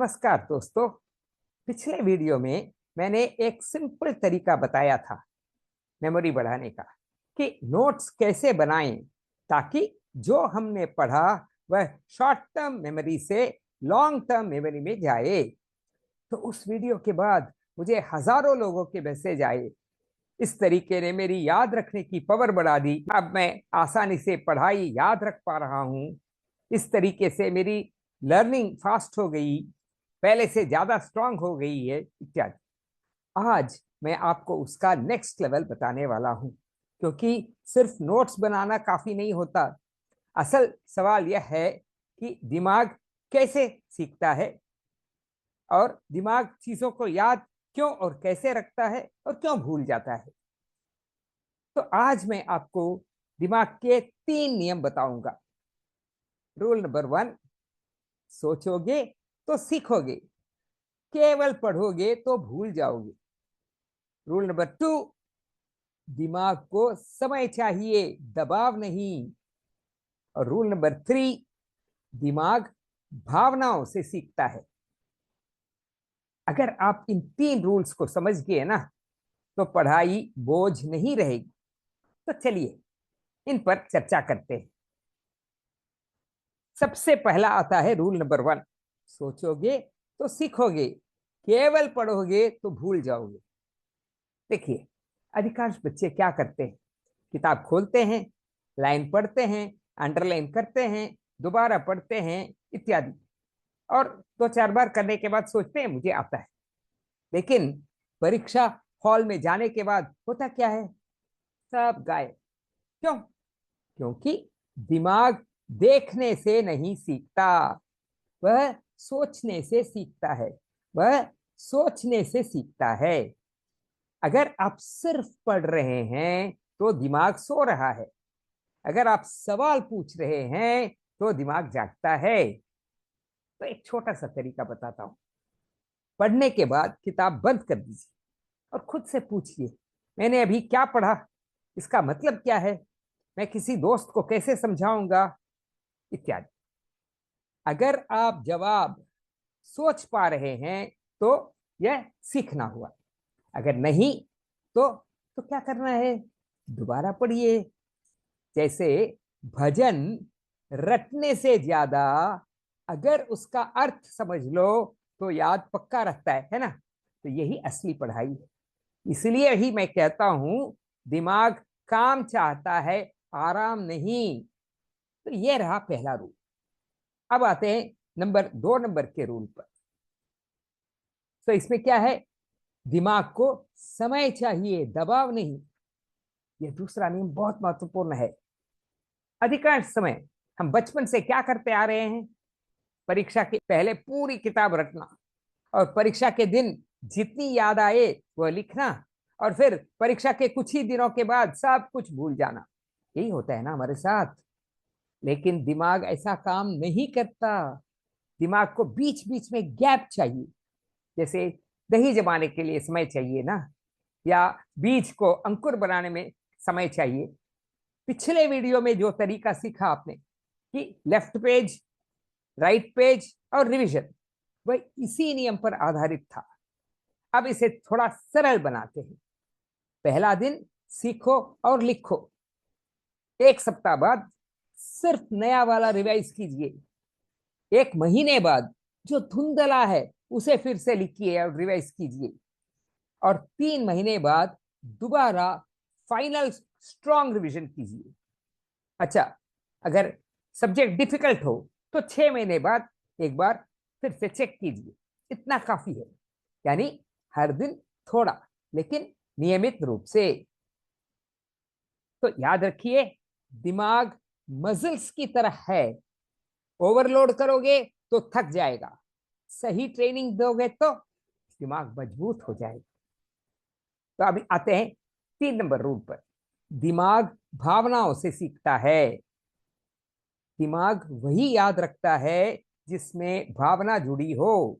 नमस्कार दोस्तों। पिछले वीडियो में मैंने एक सिंपल तरीका बताया था मेमोरी बढ़ाने का कि नोट्स कैसे बनाएं ताकि जो हमने पढ़ा वह शॉर्ट टर्म मेमोरी से लॉन्ग टर्म मेमोरी में जाए। तो उस वीडियो के बाद मुझे हजारों लोगों के मैसेज आए। इस तरीके ने मेरी याद रखने की पावर बढ़ा दी। अब मैं आसानी से पढ़ाई याद रख पा रहा हूँ। इस तरीके से मेरी लर्निंग फास्ट हो गई, पहले से ज्यादा स्ट्रांग हो गई है इत्यादि। आज मैं आपको उसका नेक्स्ट लेवल बताने वाला हूं, क्योंकि सिर्फ नोट्स बनाना काफी नहीं होता। असल सवाल यह है कि दिमाग कैसे सीखता है और दिमाग चीजों को याद क्यों और कैसे रखता है और क्यों भूल जाता है। तो आज मैं आपको दिमाग के 3 नियम बताऊंगा। रूल नंबर 1, सोचोगे तो सीखोगे, केवल पढ़ोगे तो भूल जाओगे। रूल नंबर 2, दिमाग को समय चाहिए, दबाव नहीं। और रूल नंबर 3, दिमाग भावनाओं से सीखता है। अगर आप इन 3 रूल्स को समझ गए ना, तो पढ़ाई बोझ नहीं रहेगी। तो चलिए इन पर चर्चा करते हैं। सबसे पहला आता है रूल नंबर 1, सोचोगे तो सीखोगे, केवल पढ़ोगे तो भूल जाओगे। देखिए, अधिकांश बच्चे क्या करते हैं, किताब खोलते हैं, लाइन पढ़ते हैं, अंडरलाइन करते हैं, दोबारा पढ़ते हैं इत्यादि, और 2-4 बार करने के बाद सोचते हैं मुझे आता है। लेकिन परीक्षा हॉल में जाने के बाद होता क्या है, सब गायब। क्यों? क्योंकि दिमाग देखने से नहीं सीखता, वह सोचने से सीखता है। वह सोचने से सीखता है। अगर आप सिर्फ पढ़ रहे हैं तो दिमाग सो रहा है। अगर आप सवाल पूछ रहे हैं तो दिमाग जागता है। तो एक छोटा सा तरीका बताता हूं। पढ़ने के बाद किताब बंद कर दीजिए और खुद से पूछिए, मैंने अभी क्या पढ़ा, इसका मतलब क्या है, मैं किसी दोस्त को कैसे समझाऊंगा इत्यादि। अगर आप जवाब सोच पा रहे हैं तो यह सीखना हुआ। अगर नहीं तो क्या करना है, दोबारा पढ़िए। जैसे भजन रटने से ज्यादा अगर उसका अर्थ समझ लो तो याद पक्का रहता है ना। तो यही असली पढ़ाई है। इसलिए ही मैं कहता हूं, दिमाग काम चाहता है, आराम नहीं। तो ये रहा पहला रूल। अब आते हैं नंबर 2 के रूल पर। तो इसमें क्या है, दिमाग को समय चाहिए, दबाव नहीं। यह दूसरा नियम बहुत महत्वपूर्ण है। अधिकांश समय हम बचपन से क्या करते आ रहे हैं, परीक्षा के पहले पूरी किताब रटना, और परीक्षा के दिन जितनी याद आए वह लिखना, और फिर परीक्षा के कुछ ही दिनों के बाद सब कुछ भूल जाना। यही होता है ना हमारे साथ। लेकिन दिमाग ऐसा काम नहीं करता। दिमाग को बीच बीच में गैप चाहिए। जैसे दही जमाने के लिए समय चाहिए ना, या बीज को अंकुर बनाने में समय चाहिए। पिछले वीडियो में जो तरीका सीखा आपने कि लेफ्ट पेज, राइट पेज और रिवीजन, वह इसी नियम पर आधारित था। अब इसे थोड़ा सरल बनाते हैं। पहला दिन सीखो और लिखो, 1 सप्ताह बाद सिर्फ नया वाला रिवाइज कीजिए। 1 महीने बाद जो धुंधला है उसे फिर से लिखिए और रिवाइज कीजिए। और 3 महीने बाद दोबारा फाइनल स्ट्रॉन्ग रिवीजन कीजिए। अच्छा, अगर सब्जेक्ट डिफिकल्ट हो तो 6 महीने बाद एक बार फिर से चेक कीजिए। इतना काफी है। यानी हर दिन थोड़ा, लेकिन नियमित रूप से। तो याद रखिए, दिमाग मसल्स की तरह है। ओवरलोड करोगे तो थक जाएगा, सही ट्रेनिंग दोगे तो दिमाग मजबूत हो जाएगा। तो अभी आते हैं 3 रूल पर। दिमाग भावनाओं से सीखता है। दिमाग वही याद रखता है जिसमें भावना जुड़ी हो।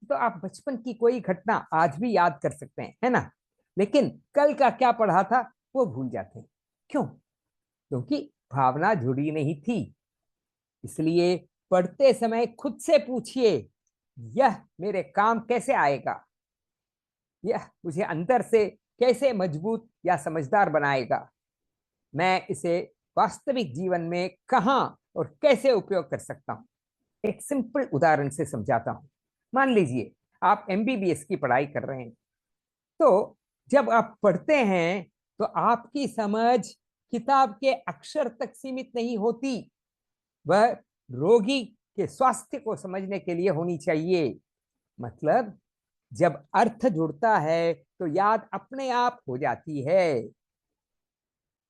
तो आप बचपन की कोई घटना आज भी याद कर सकते हैं, है ना, लेकिन कल का क्या पढ़ा था वो भूल जाते हैं। क्यों? क्योंकि भावना जुड़ी नहीं थी। इसलिए पढ़ते समय खुद से पूछिए, यह मेरे काम कैसे आएगा, यह मुझे अंदर से कैसे मजबूत या समझदार बनाएगा, मैं इसे वास्तविक जीवन में कहां और कैसे उपयोग कर सकता हूं। एक सिंपल उदाहरण से समझाता हूं। मान लीजिए आप एमबीबीएस की पढ़ाई कर रहे हैं। तो जब आप पढ़ते हैं तो आपकी समझ किताब के अक्षर तक सीमित नहीं होती, वह रोगी के स्वास्थ्य को समझने के लिए होनी चाहिए। मतलब जब अर्थ जुड़ता है तो याद अपने आप हो जाती है।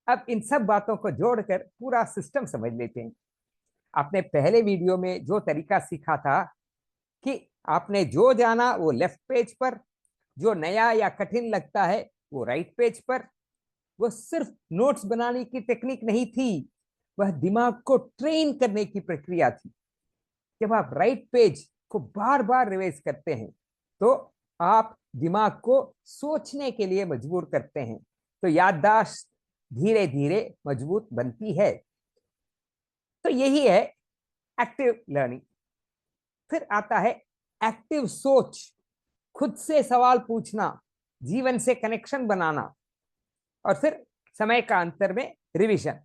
अब इन सब बातों को जोड़कर पूरा सिस्टम समझ लेते हैं। आपने पहले वीडियो में जो तरीका सीखा था कि आपने जो जाना वो लेफ्ट पेज पर, जो नया या कठिन लगता है वो राइट पेज पर, वो सिर्फ नोट्स बनाने की टेक्निक नहीं थी, वह दिमाग को ट्रेन करने की प्रक्रिया थी। जब आप राइट पेज को बार बार रिवाइज करते हैं तो आप दिमाग को सोचने के लिए मजबूर करते हैं, तो याददाश्त धीरे धीरे मजबूत बनती है। तो यही है एक्टिव लर्निंग। फिर आता है एक्टिव सोच, खुद से सवाल पूछना, जीवन से कनेक्शन बनाना। और फिर समय का अंतर में रिवीजन।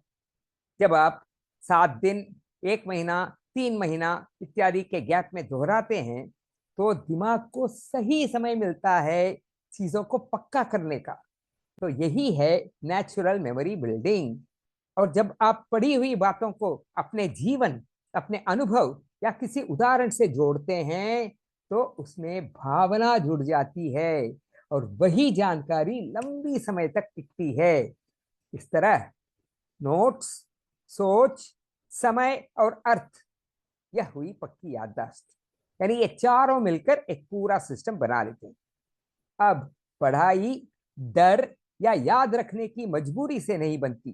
जब आप 7 दिन, 1 महीना, 3 महीना इत्यादि के गैप में दोहराते हैं तो दिमाग को सही समय मिलता है चीजों को पक्का करने का। तो यही है नेचुरल मेमोरी बिल्डिंग। और जब आप पढ़ी हुई बातों को अपने जीवन, अपने अनुभव या किसी उदाहरण से जोड़ते हैं तो उसमें भावना जुड़ जाती है और वही जानकारी लंबी समय तक टिकती है। इस तरह नोट्स, सोच, समय और अर्थ, यह हुई पक्की याददाश्त। यानी ये चारों मिलकर एक पूरा सिस्टम बना लेते हैं। अब पढ़ाई डर या याद रखने की मजबूरी से नहीं बनती,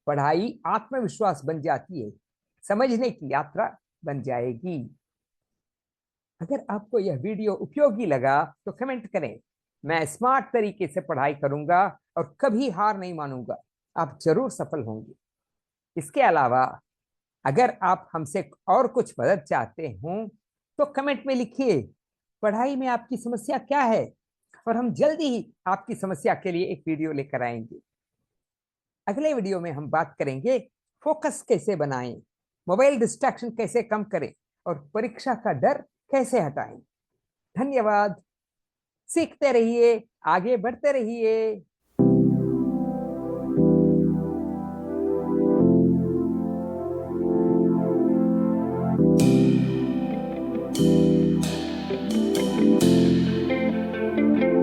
पढ़ाई आत्मविश्वास बन जाती है, समझने की यात्रा बन जाएगी। अगर आपको यह वीडियो उपयोगी लगा तो कमेंट करें। मैं स्मार्ट तरीके से पढ़ाई करूंगा और कभी हार नहीं मानूंगा। आप जरूर सफल होंगे। इसके अलावा अगर आप हमसे और कुछ मदद चाहते हो तो कमेंट में लिखिए पढ़ाई में आपकी समस्या क्या है, और हम जल्दी ही आपकी समस्या के लिए एक वीडियो लेकर आएंगे। अगले वीडियो में हम बात करेंगे फोकस कैसे बनाएं, मोबाइल डिस्ट्रैक्शन कैसे कम करें और परीक्षा का डर कैसे हटाएं। धन्यवाद। सीखते रहिए, आगे बढ़ते रहिए।